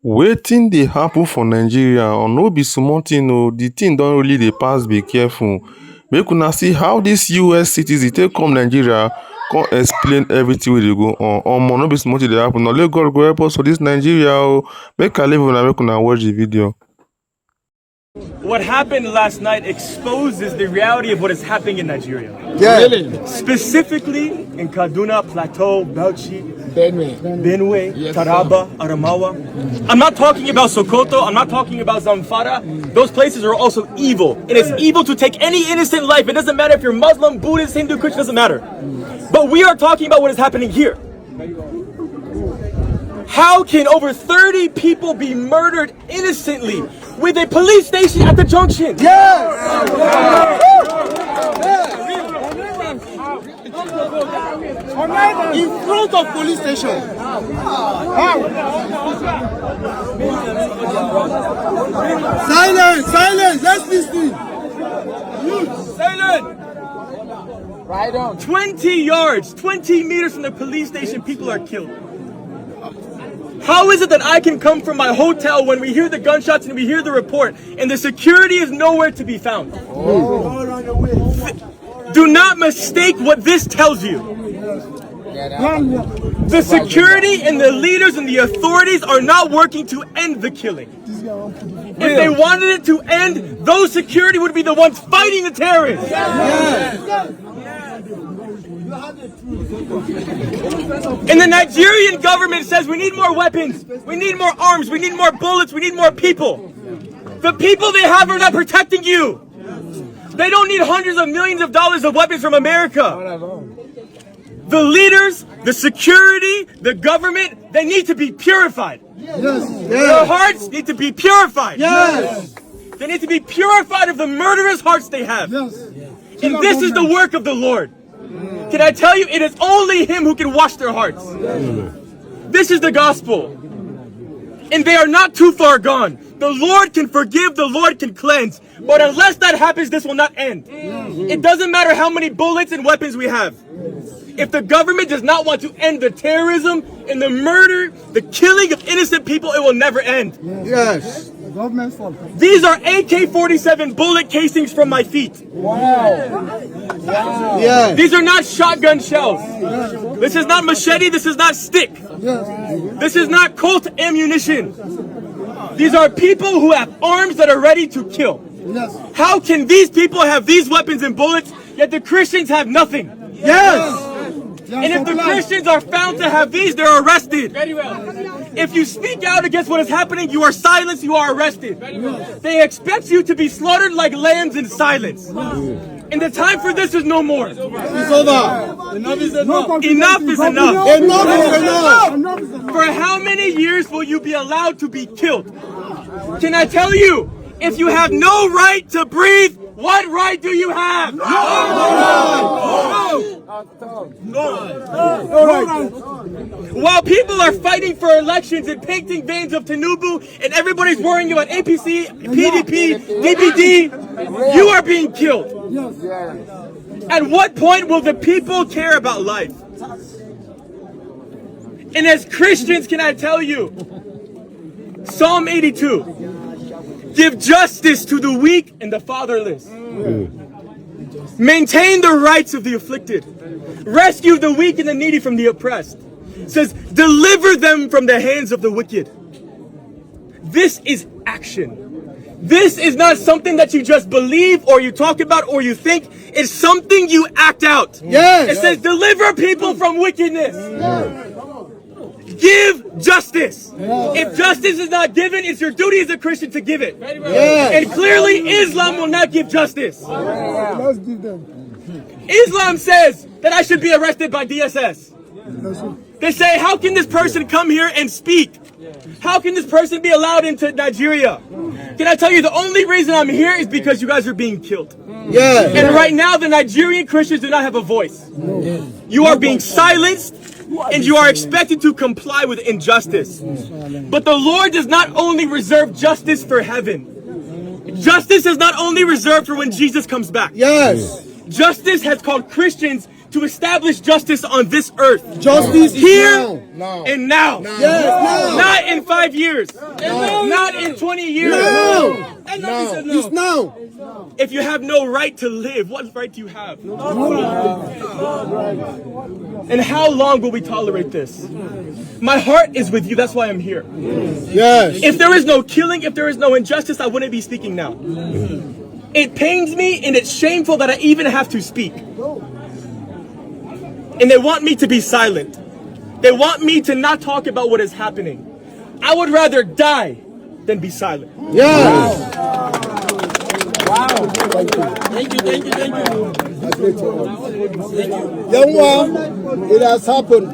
Wetin dey happen for Nigeria or no be small thing o, the thing don really dey pass be careful. Make una see how this US citizen take come Nigeria come explain everything wey dey go on. Omo, no be small thing dey happen. Na let God go help us for this Nigeria o. Make I leave una, make una watch the video. What happened last night exposes the reality of what is happening in Nigeria. Yeah. Really? Specifically in Kaduna, Plateau, Bauchi, Benue, Yes, Taraba, Adamawa. I'm not talking about Sokoto, I'm not talking about Zamfara. Those places are also evil. It is evil to take any innocent life. It doesn't matter if you're Muslim, Buddhist, Hindu, Christian, doesn't matter. But we are talking about what is happening here. How can over 30 people be murdered innocently with a police station at the junction? Yes! In front of police station. Silence! Silence! Let's listen. Silent! Right on. 20 yards, 20 meters from the police station, people are killed. How is it that I can come from my hotel when we hear the gunshots and we hear the report and the security is nowhere to be found? Do not mistake what this tells you. The security and the leaders and the authorities are not working to end the killing. If they wanted it to end, those security would be the ones fighting the terrorists. And the Nigerian government says we need more weapons, we need more arms, we need more bullets, we need more people. The people they have are not protecting you. They don't need hundreds of millions of dollars of weapons from America. The leaders, the security, the government, they need to be purified. Their hearts need to be purified. They need to be purified of the murderous hearts they have. And this is the work of the Lord. Can I tell you, it is only Him who can wash their hearts. This is the gospel. And they are not too far gone. The Lord can forgive, the Lord can cleanse. But unless that happens, this will not end. It doesn't matter how many bullets and weapons we have. If the government does not want to end the terrorism and the murder, the killing of innocent people, it will never end. Yes. These are AK-47 bullet casings from my feet. Yeah. These are not shotgun shells. This is not machete, this is not stick. This is not Colt ammunition. These are people who have arms that are ready to kill. How can these people have these weapons and bullets, yet the Christians have nothing? Yes. And if the Christians are found to have these, they're arrested. If you speak out against what is happening, you are silenced, you are arrested. They expect you to be slaughtered like lambs in silence. And the time for this is no more. It's over. Enough is enough. Enough is enough. Enough is enough. For how many years will you be allowed to be killed? Can I tell you, if you have no right to breathe, what right do you have? No right. While people are fighting for elections and painting veins of Tinubu and everybody's worrying about APC, PDP, DPD, you are being killed. At what point will the people care about life? And as Christians, can I tell you, Psalm 82, give justice to the weak and the fatherless. Maintain the rights of the afflicted. Rescue the weak and the needy from the oppressed. It says, deliver them from the hands of the wicked. This is action. This is not something that you just believe or you talk about or you think. It's something you act out. It says, deliver people from wickedness. Give justice. If justice is not given, it's your duty as a Christian to give it. And clearly Islam will not give justice. Islam says that I should be arrested by DSS. They say, how can this person come here and speak? How can this person be allowed into Nigeria? Can I tell you, the only reason I'm here is because you guys are being killed. And right now, the Nigerian Christians do not have a voice. You are being silenced, and you are expected to comply with injustice. But the Lord does not only reserve justice for heaven. Justice is not only reserved for when Jesus comes back. Justice has called Christians to establish justice on this earth. Justice Here now. and now. Yes, now. Not in 5 years. Not in 20 years. Now. It's now. If you have no right to live, what right do you have? And how long will we tolerate this? My heart is with you, that's why I'm here. Yes. If there is no killing, if there is no injustice, I wouldn't be speaking now. It pains me and it's shameful that I even have to speak. And they want me to be silent. They want me to not talk about what is happening. I would rather die than be silent. Yes. Thank you. Young one, it has happened.